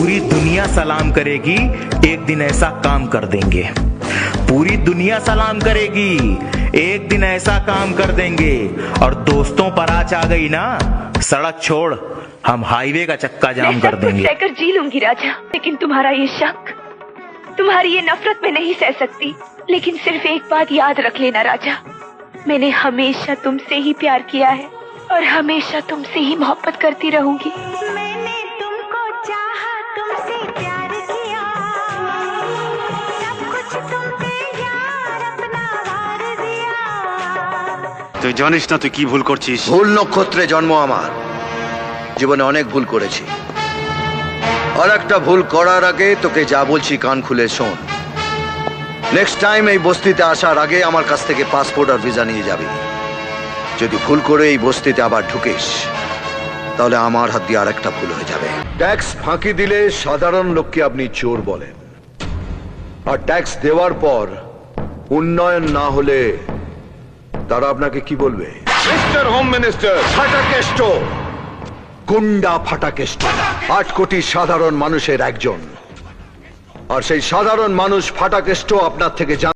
पूरी दुनिया सलाम करेगी, एक दिन ऐसा काम कर देंगे। पूरी दुनिया सलाम करेगी, एक दिन ऐसा काम कर देंगे। और दोस्तों पर आँच आ गई ना, सड़क छोड़, हम हाईवे का चक्का जाम कर देंगे। सहकर जी लूंगी राजा, लेकिन तुम्हारा ये शक, तुम्हारी ये नफरत में नहीं सह सकती। लेकिन सिर्फ एक बात याद रख लेना राजा, मैंने हमेशा तुमसे ही प्यार किया है और हमेशा तुमसे ही मोहब्बत करती रहूंगी। मैंने तुमको चाहा, तुमसे प्यार किया, सब कुछ तुम पे यार अपना वार दिया। তুই জানিস না তুই কি ভুল করছিস? ভুল নক্ষত্রে জন্ম আমার, জীবনে অনেক ভুল করেছি। আর একটা ভুল করার আগে তোকে যা বলছি কান খুলে শোন। নেক্সট টাইম এই বস্তিতে আসার আগে আমার কাছ থেকে পাসপোর্ট আর ভিসা নিয়ে যাবি। যদি ভুল করে এই বস্তিতে আবার ঢুকিস, তাহলে আমার হাত দিয়ে আর একটা ভুল হয়ে যাবে। ট্যাক্স ফাঁকি দিলে সাধারণ লোককে আপনি চোর বলেন, আর ট্যাক্স দেওয়ার পর উন্নয়ন না হলে তারা আপনাকে কি বলবে? মিস্টার হোম মিনিস্টার, ফাটাকেষ্ট, গুন্ডা ফাটাকেষ্ট। 8 কোটি সাধারণ মানুষের একজন, আর সেই সাধারণ মানুষ ফাটাকেষ্ট আপনার থেকে